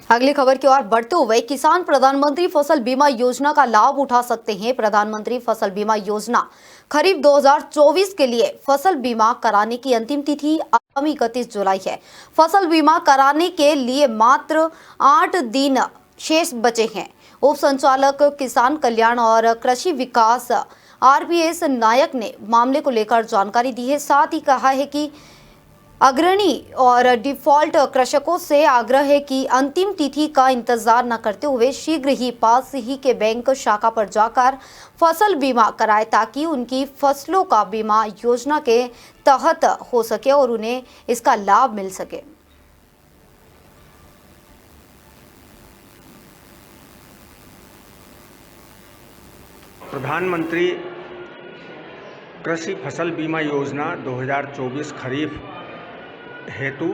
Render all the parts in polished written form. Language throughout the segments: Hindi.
अगली खबर की ओर बढ़ते हुए किसान प्रधानमंत्री फसल बीमा योजना का लाभ उठा सकते हैं। प्रधानमंत्री फसल बीमा योजना खरीफ 2024 के लिए फसल बीमा कराने की अंतिम तिथि आगामी 31 जुलाई है। फसल बीमा कराने के लिए मात्र 8 दिन शेष बचे हैं। उप संचालक किसान कल्याण और कृषि विकास RPS नायक ने मामले को लेकर जानकारी दी है। साथ ही कहा है कि अग्रणी और डिफॉल्ट कृषकों से आग्रह है कि अंतिम तिथि का इंतजार न करते हुए शीघ्र ही पास ही के बैंक शाखा पर जाकर फसल बीमा कराएं, ताकि उनकी फसलों का बीमा योजना के तहत हो सके और उन्हें इसका लाभ मिल सके। प्रधानमंत्री कृषि फसल बीमा योजना 2024 खरीफ हेतु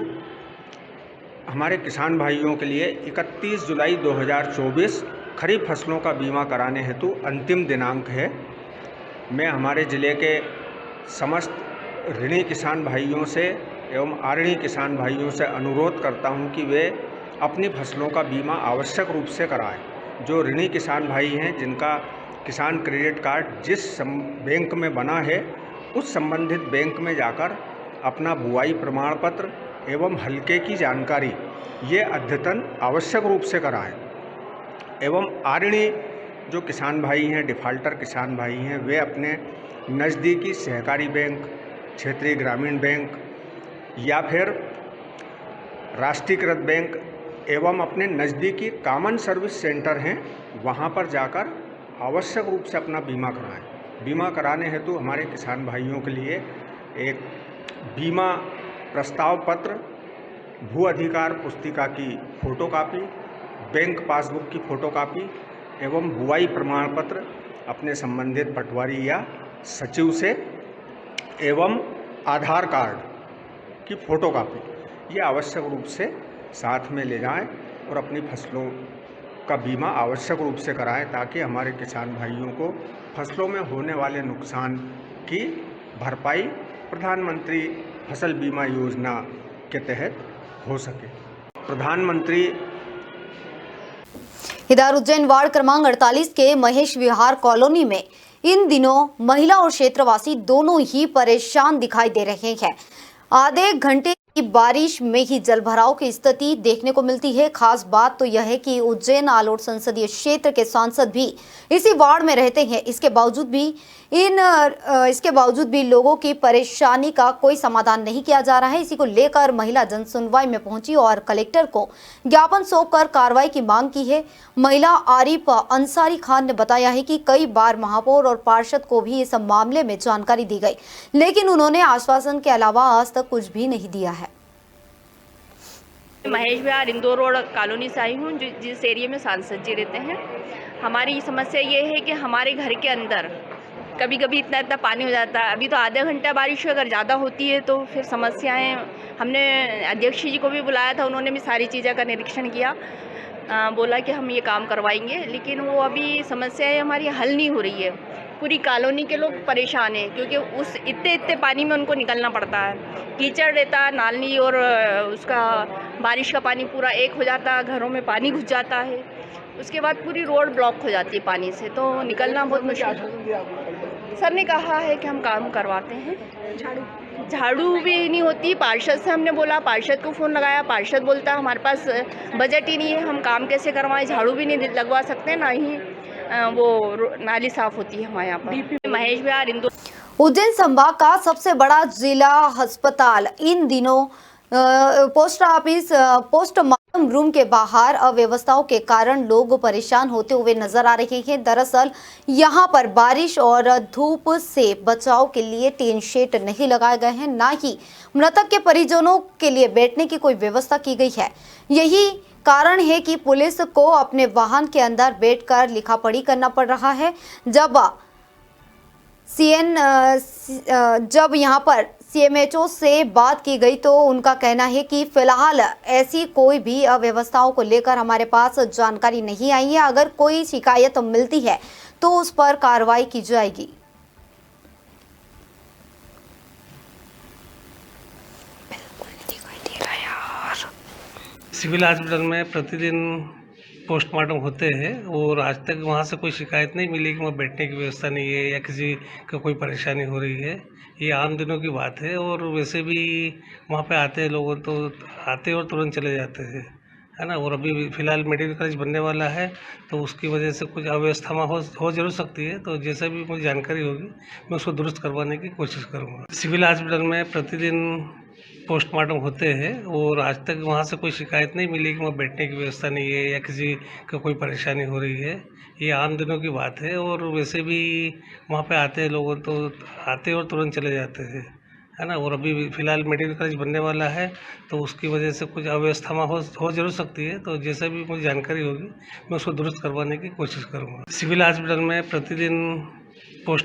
हमारे किसान भाइयों के लिए 31 जुलाई 2024 खरीफ फसलों का बीमा कराने हेतु अंतिम दिनांक है। मैं हमारे ज़िले के समस्त ऋणी किसान भाइयों से एवं आऋणी किसान भाइयों से अनुरोध करता हूं कि वे अपनी फसलों का बीमा आवश्यक रूप से कराएं। जो ऋणी किसान भाई हैं, जिनका किसान क्रेडिट कार्ड जिस बैंक में बना है, उस संबंधित बैंक में जाकर अपना बुआई प्रमाण पत्र एवं हल्के की जानकारी ये अद्यतन आवश्यक रूप से कराएं। एवं आऋणी जो किसान भाई हैं, डिफाल्टर किसान भाई हैं, वे अपने नज़दीकी सहकारी बैंक, क्षेत्रीय ग्रामीण बैंक या फिर राष्ट्रीयकृत बैंक एवं अपने नज़दीकी कॉमन सर्विस सेंटर हैं, वहाँ पर जाकर आवश्यक रूप से अपना बीमा कराएं। बीमा कराने हेतु हमारे किसान भाइयों के लिए एक बीमा प्रस्ताव पत्र, भू अधिकार पुस्तिका की फ़ोटोकॉपी, बैंक पासबुक की फ़ोटोकॉपी एवं बुआई प्रमाण पत्र अपने संबंधित पटवारी या सचिव से एवं आधार कार्ड की फ़ोटोकॉपी ये आवश्यक रूप से साथ में ले जाएं और अपनी फसलों का बीमा आवश्यक रूप से कराएं, ताकि हमारे किसान भाइयों को फसलों में होने वाले नुकसान की भरपाई प्रधानमंत्री फसल बीमा योजना के तहत हो सके। प्रधानमंत्री इधर उज्जैन वार्ड क्रमांक 48 के महेश विहार कॉलोनी में इन दिनों महिला और क्षेत्रवासी दोनों ही परेशान दिखाई दे रहे हैं। आधे घंटे की बारिश में ही जलभराव की स्थिति देखने को मिलती है। खास बात तो यह है कि उज्जैन आलोट संसदीय क्षेत्र के सांसद भी इसी वार्ड में रहते हैं। इसके बावजूद भी लोगों की परेशानी का कोई समाधान नहीं किया जा रहा है। इसी को लेकर महिला जन सुनवाई में पहुंची और कलेक्टर को ज्ञापन सौंपकर कार्रवाई की मांग की है। महिला आरिफ अंसारी खान ने बताया है कि कई बार महापौर और पार्षद को भी इस मामले में जानकारी दी गई, लेकिन उन्होंने आश्वासन के अलावा आज तक कुछ भी नहीं दिया है। महेश विहार इंदौर रोड कॉलोनी से आई हूँ, जिस एरिया में सांसद जी रहते हैं। हमारी समस्या ये है कि हमारे घर के अंदर कभी कभी इतना पानी हो जाता है। अभी तो आधा घंटा बारिश अगर ज़्यादा होती है तो फिर समस्याएं, हमने अध्यक्ष जी को भी बुलाया था, उन्होंने भी सारी चीज़ों का निरीक्षण किया, बोला कि हम ये काम करवाएंगे, लेकिन वो अभी समस्याएं हमारी हल नहीं हो रही है। पूरी कॉलोनी के लोग परेशान हैं, क्योंकि उस इतने पानी में उनको निकलना पड़ता है। कीचड़ रहता है नाली, और उसका बारिश का पानी पूरा एक हो जाता है, घरों में पानी घुस जाता है। उसके बाद पूरी रोड ब्लॉक हो जाती है पानी से, तो निकलना बहुत मुश्किल। सर ने कहा है कि हम काम करवाते हैं, झाड़ू भी नहीं होती। पार्षद से हमने बोला, पार्षद को फ़ोन लगाया, पार्षद बोलता है हमारे पास बजट ही नहीं है, हम काम कैसे करवाएं, झाड़ू भी नहीं लगवा सकते, ना ही वो नाली साफ होती है हमारे यहाँ पर। महेश विहार इंदौर। उज्जैन संभाग का सबसे बड़ा जिला अस्पताल इन दिनों पोस्टमार्टम रूम के बाहर अव्यवस्थाओं के कारण लोग परेशान होते हुए नजर आ रहे हैं। दरअसल यहां पर बारिश और धूप से बचाव के लिए टीन शेड नहीं लगाए गए हैं, ना ही मृतक के परिजनों के लिए बैठने की कोई व्यवस्था की गई है। यही कारण है कि पुलिस को अपने वाहन के अंदर बैठकर लिखापढ़ी करना पड़ रहा है। जब यहाँ पर CMHO से बात की गई तो उनका कहना है कि फिलहाल ऐसी कोई भी अव्यवस्थाओं को लेकर हमारे पास जानकारी नहीं आई है। अगर कोई शिकायत मिलती है तो उस पर कार्रवाई की जाएगी। सिविल हॉस्पिटल में प्रतिदिन पोस्टमार्टम होते हैं और आज तक वहाँ से कोई शिकायत नहीं मिली कि वहाँ बैठने की व्यवस्था नहीं है या किसी को कोई परेशानी हो रही है। ये आम दिनों की बात है और वैसे भी वहाँ पे आते हैं लोग तो आते हैं और तुरंत चले जाते हैं, है ना। और अभी फ़िलहाल मेडिकल कॉलेज बनने वाला है तो उसकी वजह से कुछ अव्यवस्था हो जरूर सकती है। तो जैसा भी मुझे जानकारी होगी मैं उसको दुरुस्त करवाने की कोशिश करूँगा। सिविल हॉस्पिटल में प्रतिदिन पोस्टमार्टम होते हैं और आज तक वहाँ से कोई शिकायत नहीं मिली कि वहाँ बैठने की व्यवस्था नहीं है या किसी को कोई परेशानी हो रही है। ये आम दिनों की बात है और वैसे भी वहाँ पे आते हैं लोग तो आते हैं और तुरंत चले जाते हैं, है ना। और अभी फ़िलहाल मेडिकल कॉलेज बनने वाला है तो उसकी वजह से कुछ अव्यवस्था हो जरूर सकती है। तो जैसा भी मुझे जानकारी होगी मैं उसको दुरुस्त करवाने की कोशिश करूँगा। सिविल हॉस्पिटल में प्रतिदिन